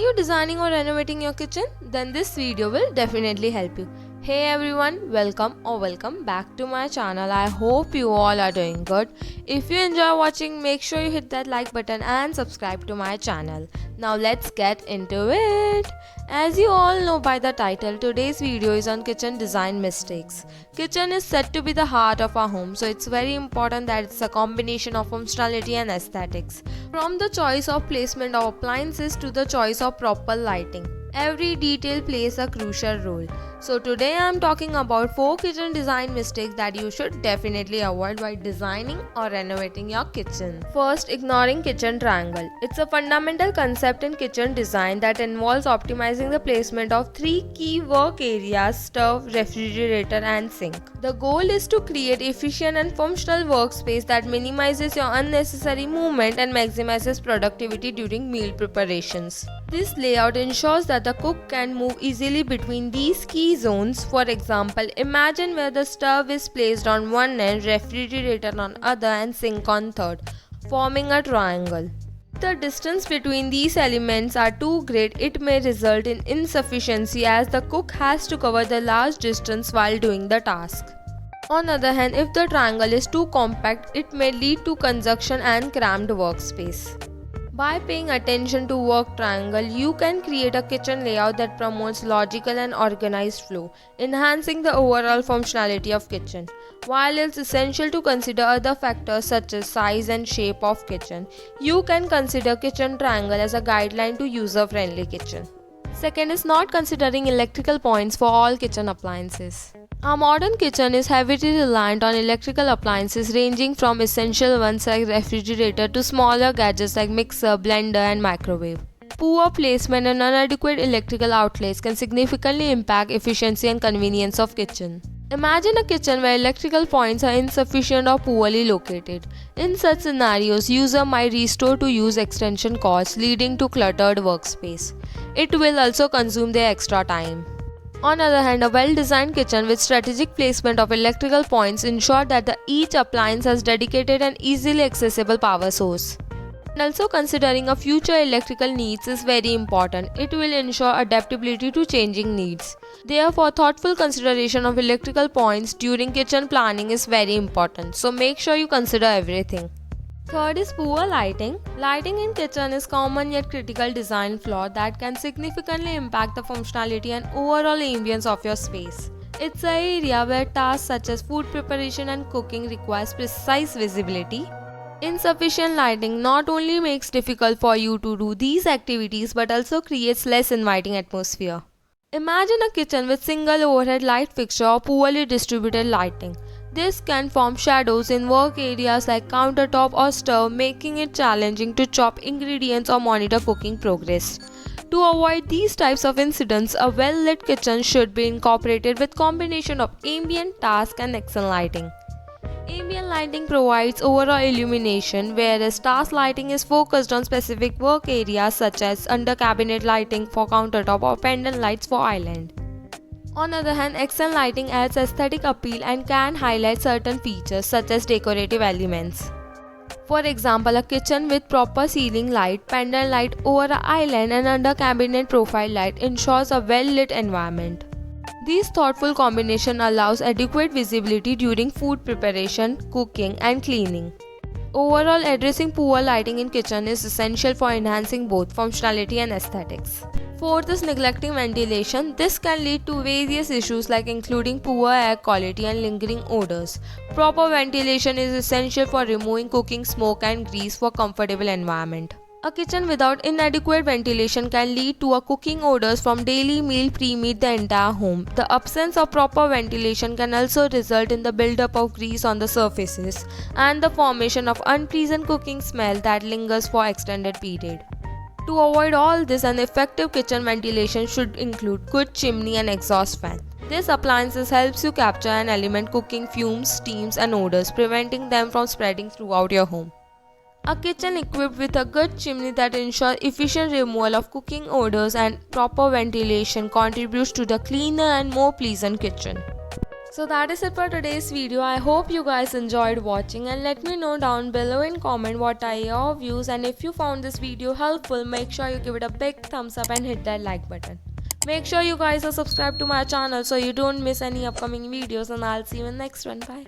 you designing or renovating your kitchen? Then this video will definitely help you. Hey everyone, welcome back to my channel. I hope you all are doing good. If you enjoy watching, make sure you hit that like button and subscribe to my channel. Now let's get into it. As you all know by the title, today's video is on kitchen design mistakes. Kitchen is said to be the heart of our home, so it's very important that it's a combination of functionality and aesthetics. From the choice of placement of appliances to the choice of proper lighting, every detail plays a crucial role. So today I am talking about 4 kitchen design mistakes that you should definitely avoid while designing or renovating your kitchen. First, ignoring kitchen triangle. It's a fundamental concept in kitchen design that involves optimizing the placement of 3 key work areas: stove, refrigerator and sink. The goal is to create efficient and functional workspace that minimizes your unnecessary movement and maximizes productivity during meal preparations. This layout ensures that the cook can move easily between these key zones. For example, imagine where the stove is placed on one end, refrigerator on other and sink on third, forming a triangle. If the distance between these elements are too great, it may result in insufficiency as the cook has to cover the large distance while doing the task. On the other hand, if the triangle is too compact, it may lead to congestion and cramped workspace. By paying attention to work triangle, you can create a kitchen layout that promotes logical and organized flow, enhancing the overall functionality of kitchen. While it's essential to consider other factors such as size and shape of kitchen, you can consider kitchen triangle as a guideline to user-friendly kitchen. Second is not considering electrical points for all kitchen appliances. Our modern kitchen is heavily reliant on electrical appliances ranging from essential ones like refrigerator to smaller gadgets like mixer, blender and microwave. Poor placement and inadequate electrical outlets can significantly impact efficiency and convenience of kitchen. Imagine a kitchen where electrical points are insufficient or poorly located. In such scenarios, user might restore to use extension cords, leading to cluttered workspace. It will also consume their extra time. On the other hand, a well-designed kitchen with strategic placement of electrical points ensures that each appliance has dedicated and easily accessible power source. And also considering a future electrical needs is very important. It will ensure adaptability to changing needs. Therefore, thoughtful consideration of electrical points during kitchen planning is very important. So make sure you consider everything. Third is poor lighting. Lighting in kitchen is common yet critical design flaw that can significantly impact the functionality and overall ambience of your space. It's an area where tasks such as food preparation and cooking requires precise visibility. Insufficient lighting not only makes it difficult for you to do these activities but also creates less inviting atmosphere. Imagine a kitchen with single overhead light fixture or poorly distributed lighting. This can form shadows in work areas like countertop or stove, making it challenging to chop ingredients or monitor cooking progress. To avoid these types of incidents, a well-lit kitchen should be incorporated with combination of ambient, task and accent lighting. Ambient lighting provides overall illumination, whereas task lighting is focused on specific work areas such as under cabinet lighting for countertop or pendant lights for island. On the other hand, accent lighting adds aesthetic appeal and can highlight certain features such as decorative elements. For example, a kitchen with proper ceiling light, pendant light over an island and under cabinet profile light ensures a well-lit environment. This thoughtful combination allows adequate visibility during food preparation, cooking and cleaning. Overall, addressing poor lighting in kitchen is essential for enhancing both functionality and aesthetics. Fourth is neglecting ventilation. This can lead to various issues like including poor air quality and lingering odors. Proper ventilation is essential for removing cooking smoke and grease for comfortable environment. A kitchen without inadequate ventilation can lead to cooking odors from daily meal permeate the entire home. The absence of proper ventilation can also result in the buildup of grease on the surfaces and the formation of unpleasant cooking smell that lingers for extended period. To avoid all this, an effective kitchen ventilation should include good chimney and exhaust fan. This appliances helps you capture and eliminate cooking fumes, steams and odors, preventing them from spreading throughout your home. A kitchen equipped with a good chimney that ensures efficient removal of cooking odors and proper ventilation contributes to the cleaner and more pleasant kitchen. So that is it for today's video. I hope you guys enjoyed watching, and let me know down below in comment what are your views, and if you found this video helpful, make sure you give it a big thumbs up and hit that like button. Make sure you guys are subscribed to my channel so you don't miss any upcoming videos, and I'll see you in the next one. Bye.